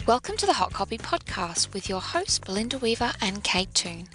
Welcome to the Hot Copy Podcast with your hosts Belinda Weaver and Kate Toon.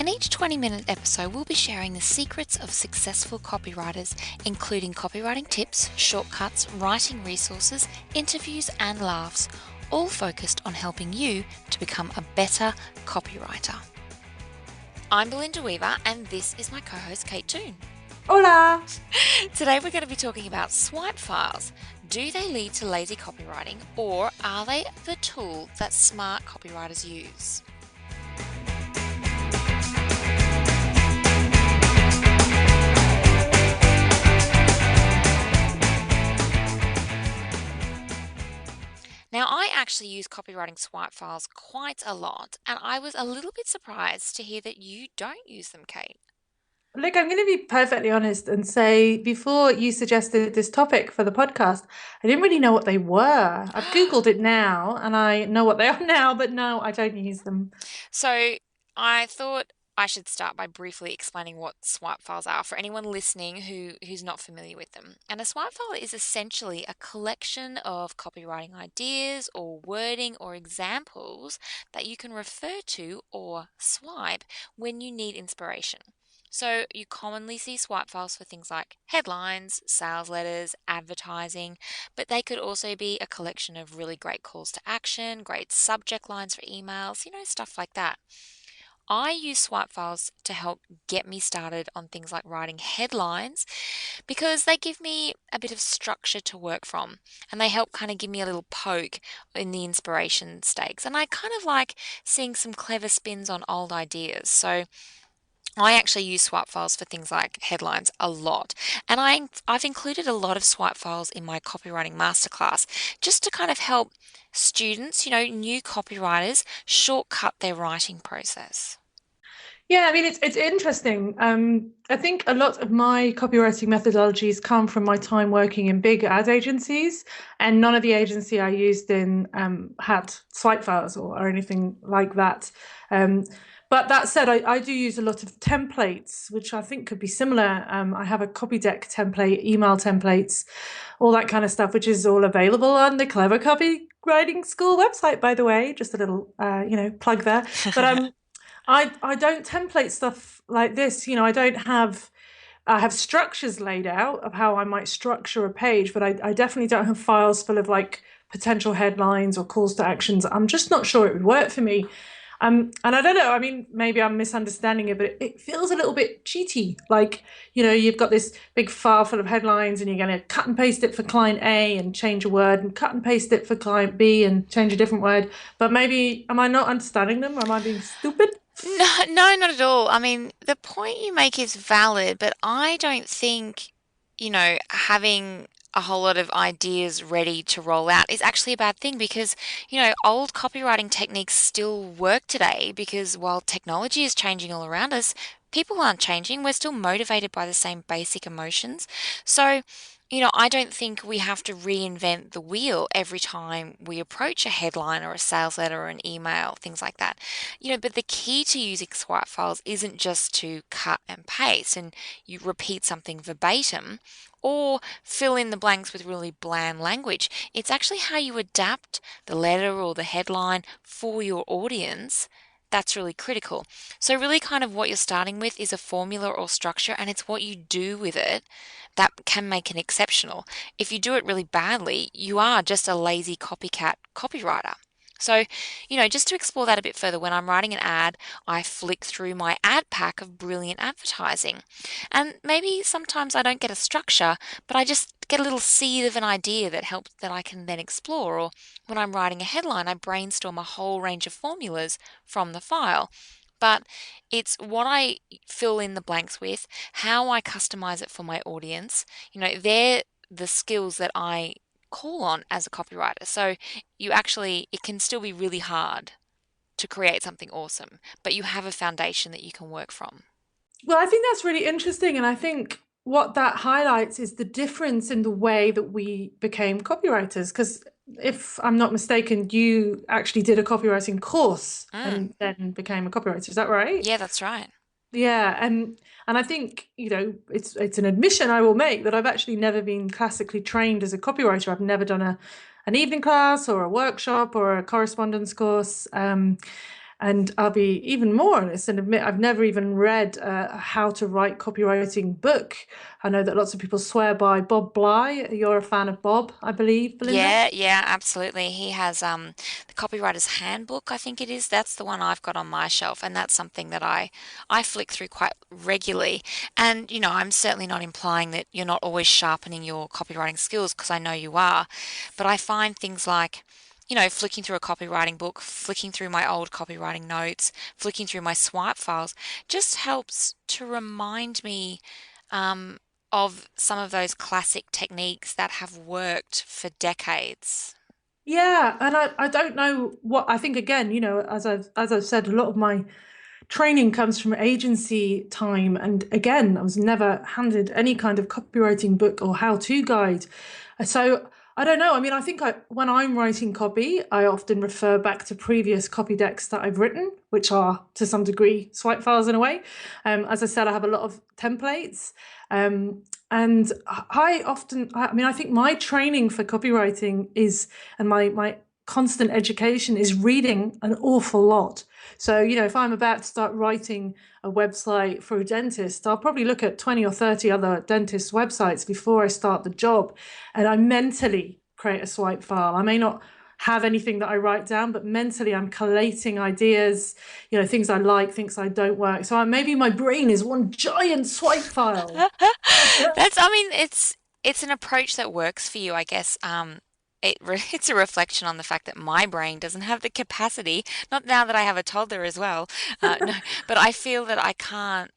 In each 20-minute episode, we'll be sharing the secrets of successful copywriters, including copywriting tips, shortcuts, writing resources, interviews, and laughs, all focused on helping you to become a better copywriter. I'm Belinda Weaver, and this is my co-host Kate Toon. Hola! Today we're going to be talking about swipe files. Do they lead to lazy copywriting, or are they the tool that smart copywriters use? Now, I actually use copywriting swipe files quite a lot, and I was a little bit surprised to hear that you don't use them, Kate. Look, I'm going to be perfectly honest and say before you suggested this topic for the podcast, I didn't really know what they were. I've Googled it now and I know what they are now, but no, I don't use them. So I thought I should start by briefly explaining what swipe files are for anyone listening who's not familiar with them. And a swipe file is essentially a collection of copywriting ideas or wording or examples that you can refer to or swipe when you need inspiration. So you commonly see swipe files for things like headlines, sales letters, advertising, but they could also be a collection of really great calls to action, great subject lines for emails, stuff like that. I use swipe files to help get me started on things like writing headlines because they give me a bit of structure to work from, and they help kind of give me a little poke in the inspiration stakes. And I kind of like seeing some clever spins on old ideas. So I actually use swipe files for things like headlines a lot, and I've included a lot of swipe files in my copywriting masterclass just to kind of help students, new copywriters, shortcut their writing process. Yeah, I mean, it's interesting. I think a lot of my copywriting methodologies come from my time working in big ad agencies, and none of the agency I used in had swipe files or anything like that. But that said, I do use a lot of templates, which I think could be similar. I have a copy deck template, email templates, all that kind of stuff, which is all available on the Clever Copywriting School website, by the way. Just a little, plug there. But I don't template stuff like this. I have structures laid out of how I might structure a page, but I definitely don't have files full of like potential headlines or calls to actions. I'm just not sure it would work for me. And I don't know, I mean, maybe I'm misunderstanding it, but it feels a little bit cheaty. Like, you've got this big file full of headlines and you're going to cut and paste it for client A and change a word and cut and paste it for client B and change a different word. But maybe, am I not understanding them? Am I being stupid? No, not at all. I mean, the point you make is valid, but I don't think, having a whole lot of ideas ready to roll out is actually a bad thing because, old copywriting techniques still work today because while technology is changing all around us, people aren't changing. We're still motivated by the same basic emotions. So, I don't think we have to reinvent the wheel every time we approach a headline or a sales letter or an email, things like that. But the key to using swipe files isn't just to cut and paste and you repeat something verbatim or fill in the blanks with really bland language. It's actually how you adapt the letter or the headline for your audience that's really critical. So really kind of what you're starting with is a formula or structure, and it's what you do with it that can make it exceptional. If you do it really badly, you are just a lazy copycat copywriter. So, just to explore that a bit further, when I'm writing an ad, I flick through my ad pack of brilliant advertising. And maybe sometimes I don't get a structure, but I just get a little seed of an idea that I can then explore. Or when I'm writing a headline, I brainstorm a whole range of formulas from the file. But it's what I fill in the blanks with, how I customize it for my audience. They're the skills that I call on as a copywriter. So it can still be really hard to create something awesome, but you have a foundation that you can work from. Well, I think that's really interesting. And I think what that highlights is the difference in the way that we became copywriters. Because if I'm not mistaken, you actually did a copywriting course and then became a copywriter. Is that right? Yeah, that's right. Yeah, and I think, it's an admission I will make that I've actually never been classically trained as a copywriter. I've never done an evening class or a workshop or a correspondence course. And I'll be even more honest and admit I've never even read a how to write copywriting book. I know that lots of people swear by Bob Bly. You're a fan of Bob, I believe, Belinda. Yeah, yeah, absolutely. He has the copywriter's handbook, I think it is. That's the one I've got on my shelf, and that's something that I flick through quite regularly. And I'm certainly not implying that you're not always sharpening your copywriting skills because I know you are. But I find things like flicking through a copywriting book, flicking through my old copywriting notes, flicking through my swipe files just helps to remind me um, of some of those classic techniques that have worked for decades. Yeah, and I don't know what I think again, as I've said, a lot of my training comes from agency time. And again, I was never handed any kind of copywriting book or how-to guide. So I don't know. I mean, I think when I'm writing copy, I often refer back to previous copy decks that I've written, which are to some degree swipe files in a way. As I said, I have a lot of templates. And I mean, I think my training for copywriting and my constant education is reading an awful lot. So, if I'm about to start writing a website for a dentist, I'll probably look at 20 or 30 other dentist websites before I start the job. And I mentally create a swipe file. I may not have anything that I write down, but mentally I'm collating ideas, things I like, things I don't work. So maybe my brain is one giant swipe file. I mean, it's an approach that works for you, I guess. It's a reflection on the fact that my brain doesn't have the capacity, not now that I have a toddler as well, no, but I feel that I can't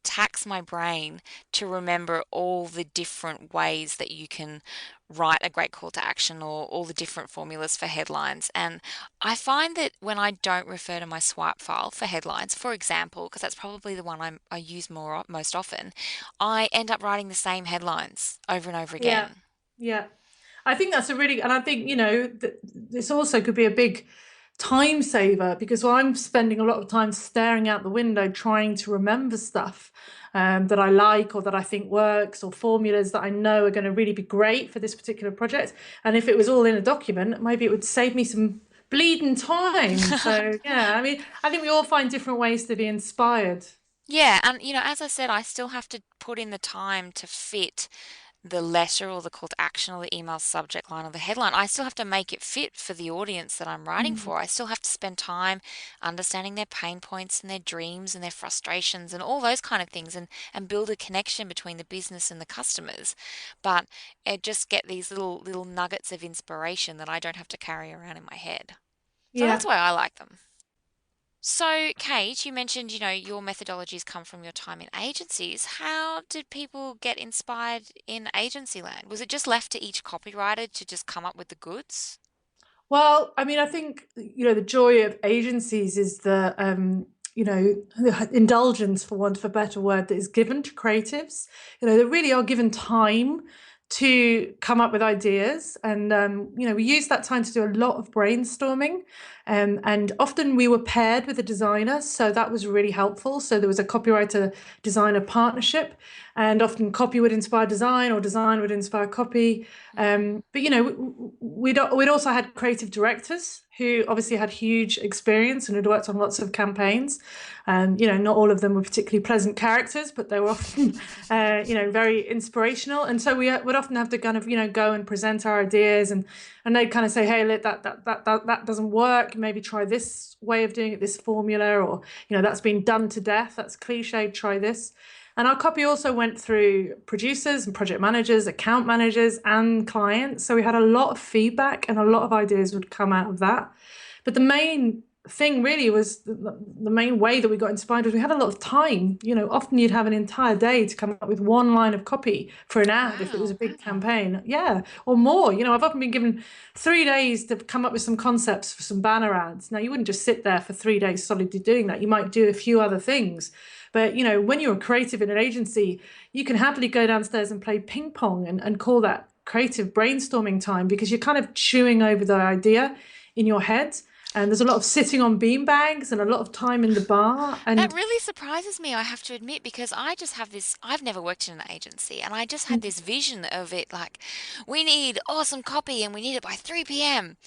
tax my brain to remember all the different ways that you can write a great call to action or all the different formulas for headlines. And I find that when I don't refer to my swipe file for headlines, for example, because that's probably the one I use most often, I end up writing the same headlines over and over Yeah. again. Yeah. I think that's and I think, this also could be a big time saver because I'm spending a lot of time staring out the window trying to remember stuff that I like or that I think works or formulas that I know are going to really be great for this particular project. And if it was all in a document, maybe it would save me some bleeding time. So, yeah, I mean, I think we all find different ways to be inspired. Yeah, and as I said, I still have to put in the time to fit the letter or the call to action or the email subject line or the headline. I still have to make it fit for the audience that I'm writing Mm. for. I still have to spend time understanding their pain points and their dreams and their frustrations and all those kind of things and build a connection between the business and the customers. But I just get these little nuggets of inspiration that I don't have to carry around in my head. So that's Yeah. why I like them. So, Kate, you mentioned, your methodologies come from your time in agencies. How did people get inspired in agency land? Was it just left to each copywriter to just come up with the goods? Well, I mean, I think, the joy of agencies is the indulgence, for want of a better word, that is given to creatives. They really are given time to come up with ideas. And, we use that time to do a lot of brainstorming. And often we were paired with a designer. So that was really helpful. So there was a copywriter designer partnership. And often copy would inspire design or design would inspire copy. Mm, But we'd also had creative directors who obviously had huge experience and had worked on lots of campaigns. Not all of them were particularly pleasant characters, but they were often, very inspirational. And so we would often have to kind of, go and present our ideas, and they'd kind of say, "Hey, look, that doesn't work. Maybe try this way of doing it, this formula, or that's been done to death. That's cliched. Try this." And our copy also went through producers and project managers, account managers, and clients. So we had a lot of feedback and a lot of ideas would come out of that. But the main thing really was the main way that we got inspired was we had a lot of time. Often you'd have an entire day to come up with one line of copy for an ad if it was a wow. big campaign. Yeah, or more. I've often been given 3 days to come up with some concepts for some banner ads. Now, you wouldn't just sit there for 3 days solidly doing that. You might do a few other things. But when you're a creative in an agency, you can happily go downstairs and play ping pong and call that creative brainstorming time because you're kind of chewing over the idea in your head. And there's a lot of sitting on bean bags and a lot of time in the bar. That And really surprises me, I have to admit, because I just have this, I've never worked in an agency, and I just had this vision of it like, we need awesome copy and we need it by 3 p.m.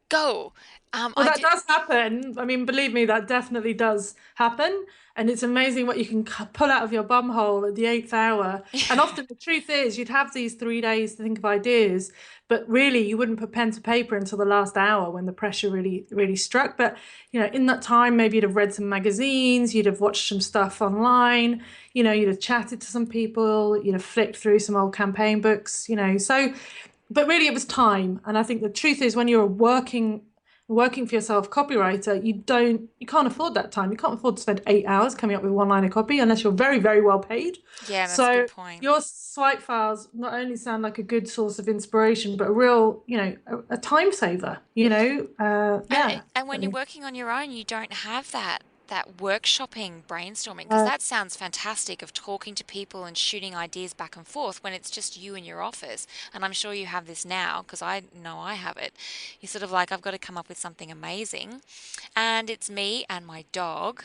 Go. well, I that did. does happen. I mean, believe me, that definitely does happen. And it's amazing what you can pull out of your bum hole at the eighth hour. And often the truth is, you'd have these 3 days to think of ideas, but really you wouldn't put pen to paper until the last hour when the pressure really, really struck. But, in that time, maybe you'd have read some magazines, you'd have watched some stuff online, you'd have chatted to some people, you'd have flicked through some old campaign books. So, but really it was time. And I think the truth is when you're working for yourself copywriter, you can't afford that time. You can't afford to spend 8 hours coming up with one line of copy unless you're very, very well paid. Yeah, that's a good So point. your swipe files not only sound like a good source of inspiration, but a real, a time saver, And yeah. and when you're working on your own, you don't have that workshopping, brainstorming, because Uh, that sounds fantastic of talking to people and shooting ideas back and forth when it's just you in your office. And I'm sure you have this now because I know I have it. You're sort of like, I've got to come up with something amazing, and it's me and my dog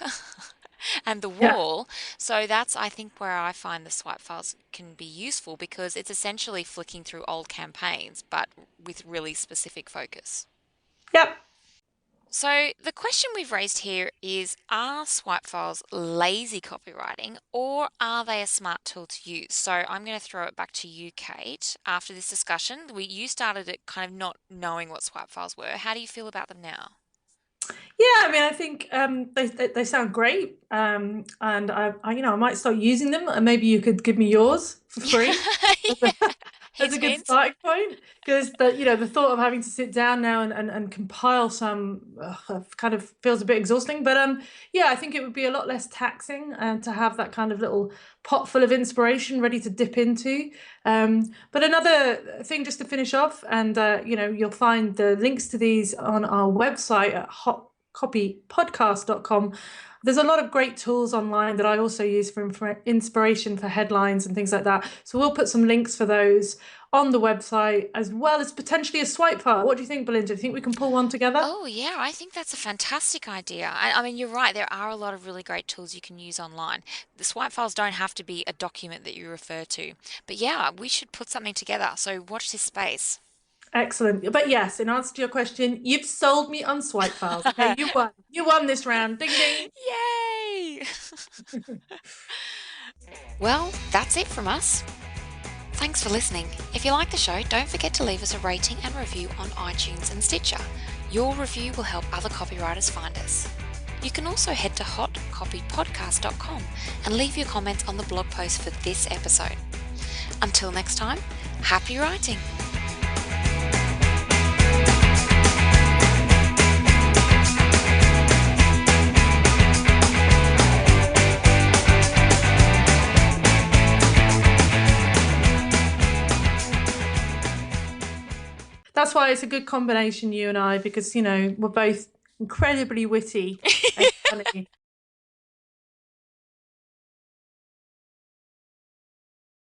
and the yeah. wall. So that's, I think, where I find the swipe files can be useful because it's essentially flicking through old campaigns, but with really specific focus. Yep. So, the question we've raised here is, are swipe files lazy copywriting or are they a smart tool to use? So, I'm going to throw it back to you, Kate. After this discussion, you started it kind of not knowing what swipe files were. How do you feel about them now? Yeah, I mean, I think they sound great, and I might start using them, and maybe you could give me yours for free. Yeah. That's Hint, a good hint. starting point because the thought of having to sit down now and compile some kind of feels a bit exhausting. But yeah, I think it would be a lot less taxing and to have that kind of little pot full of inspiration ready to dip into. But another thing just to finish off, and you'll find the links to these on our website at hotcopypodcast.com. There's a lot of great tools online that I also use for inspiration for headlines and things like that. So we'll put some links for those on the website as well as potentially a swipe file. What do you think, Belinda? Do you think we can pull one together? Oh, yeah, I think that's a fantastic idea. I mean, you're right, there are a lot of really great tools you can use online. The swipe files don't have to be a document that you refer to. But yeah, we should put something together. So watch this space. Excellent. But yes, in answer to your question, you've sold me on swipe files. Okay, you won. You won this round. Ding ding. Yay! Well, that's it from us. Thanks for listening. If you like the show, don't forget to leave us a rating and review on iTunes and Stitcher. Your review will help other copywriters find us. You can also head to hotcopypodcast.com and leave your comments on the blog post for this episode. Until next time, happy writing! That's why it's a good combination, you and I, because we're both incredibly witty and funny.